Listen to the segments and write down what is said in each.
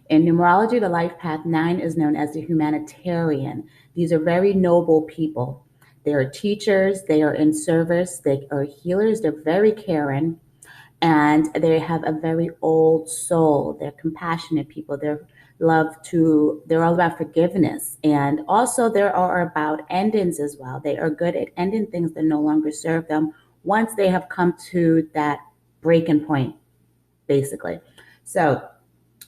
in numerology, the life path 9 is known as the humanitarian. These are very noble people. They are teachers, they are in service, they are healers, they're very caring, and they have a very old soul. They're compassionate people. They're all about forgiveness. And also they are about endings as well. They are good at ending things that no longer serve them once they have come to that breaking point, basically. So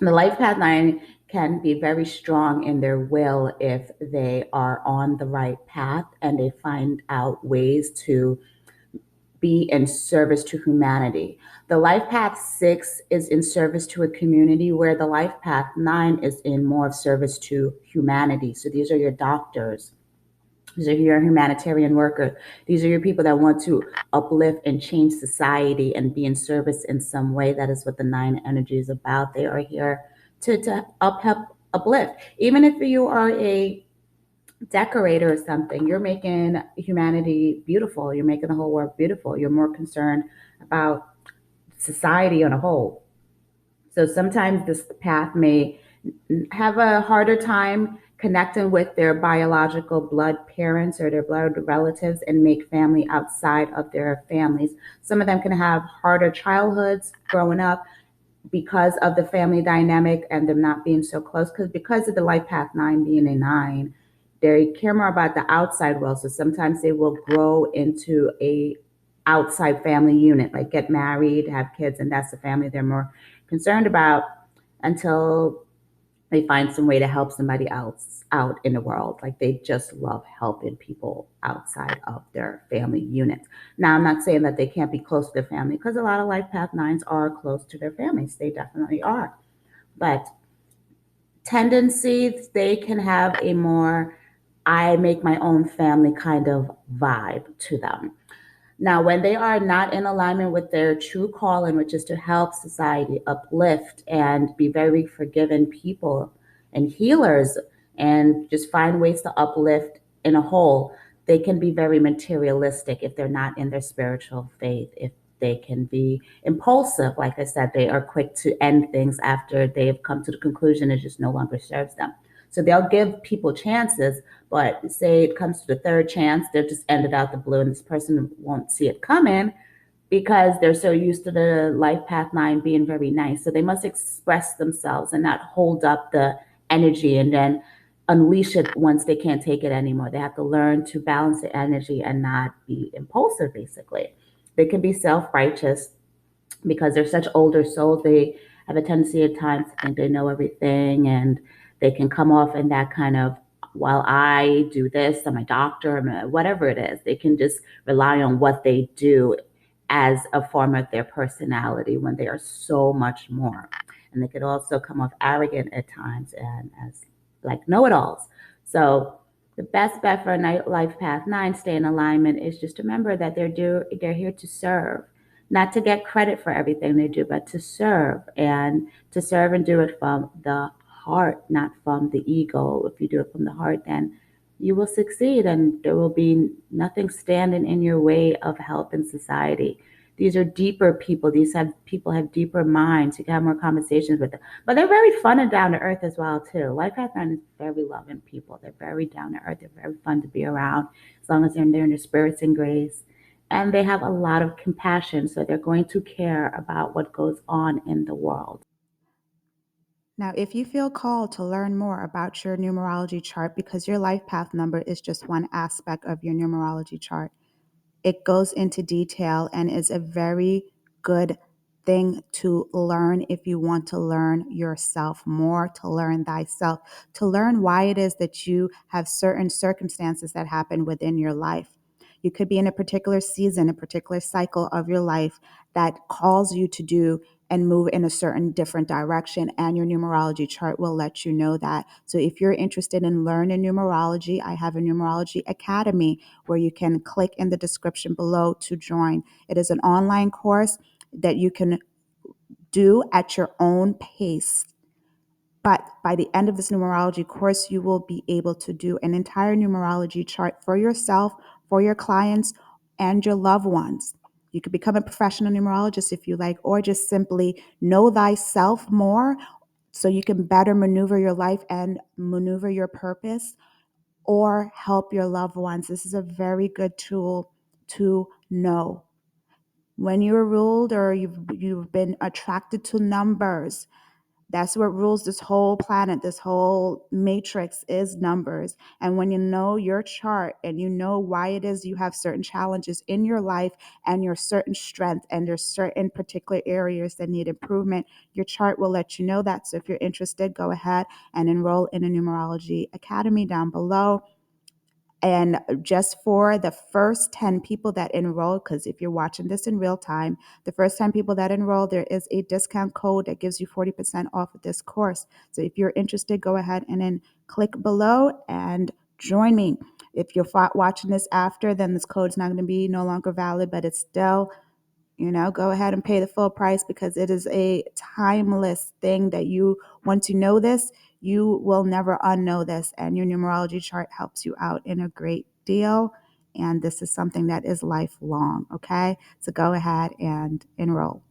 the life path 9 can be very strong in their will if they are on the right path and they find out ways to be in service to humanity. The life path 6 is in service to a community, where the life path 9 is in more of service to humanity. So these are your doctors. These are your humanitarian workers. These are your people that want to uplift and change society and be in service in some way. That is what the 9 energy is about. They are here to help uplift. Even if you are a decorator or something, you're making humanity beautiful. You're making the whole world beautiful. You're more concerned about society on a whole. So sometimes this path may have a harder time connecting with their biological blood parents or their blood relatives and make family outside of their families. Some of them can have harder childhoods growing up because of the family dynamic and them not being so close, because of the life path 9 being a 9, they care more about the outside world. So sometimes they will grow into a outside family unit, like get married, have kids, and that's the family they're more concerned about until they find some way to help somebody else out in the world. Like they just love helping people outside of their family units. Now, I'm not saying that they can't be close to their family, because a lot of life path 9s are close to their families. They definitely are. But tendencies, they can have a more I make my own family kind of vibe to them. Now, when they are not in alignment with their true calling, which is to help society uplift and be very forgiving people and healers and just find ways to uplift in a whole, they can be very materialistic if they're not in their spiritual faith. If they can be impulsive, like I said, they are quick to end things after they have come to the conclusion it just no longer serves them. So they'll give people chances, but say it comes to the third chance, they'll just end it out the blue, and this person won't see it coming because they're so used to the life path 9 being very nice. So they must express themselves and not hold up the energy and then unleash it once they can't take it anymore. They have to learn to balance the energy and not be impulsive, basically. They can be self righteous because they're such older souls. They have a tendency at times to think they know everything, and they can come off in that kind of, while I do this, I'm a doctor, whatever it is, they can just rely on what they do as a form of their personality when they are so much more. And they could also come off arrogant at times and as like know-it-alls. So the best bet for a life path 9, stay in alignment, is just remember that they're here to serve, not to get credit for everything they do, but to serve and do it from the heart, not from the ego. If you do it from the heart, then you will succeed and there will be nothing standing in your way of helping society. These are deeper people. These have people have deeper minds. You can have more conversations with them. But they're very fun and down to earth as well too. Life Path 9 is very loving people. They're very down to earth. They're very fun to be around as long as they're in their spirits and grace. And they have a lot of compassion, so they're going to care about what goes on in the world. Now, if you feel called to learn more about your numerology chart, because your life path number is just one aspect of your numerology chart, it goes into detail and is a very good thing to learn if you want to learn yourself more, to learn thyself, to learn why it is that you have certain circumstances that happen within your life. You could be in a particular season, a particular cycle of your life that calls you to do and move in a certain different direction, and your numerology chart will let you know that. So if you're interested in learning numerology, I have a numerology academy where you can click in the description below to join. It is an online course that you can do at your own pace. But by the end of this numerology course, you will be able to do an entire numerology chart for yourself, for your clients, and your loved ones. You could become a professional numerologist if you like, or just simply know thyself more so you can better maneuver your life and maneuver your purpose or help your loved ones. This is a very good tool to know. When you're ruled or you've been attracted to numbers, that's what rules this whole planet, this whole matrix is numbers. And when you know your chart and you know why it is you have certain challenges in your life and your certain strength and there's certain particular areas that need improvement, your chart will let you know that. So if you're interested, go ahead and enroll in a Numerology Academy down below. And just for the first 10 people that enroll, because if you're watching this in real time, the first 10 people that enroll, there is a discount code that gives you 40% off of this course. So if you're interested, go ahead and then click below and join me. If you're watching this after, then this code's not going to be no longer valid, but it's still, go ahead and pay the full price because it is a timeless thing that once you know this, you will never unknow this. And your numerology chart helps you out in a great deal. And this is something that is lifelong. Okay. So go ahead and enroll.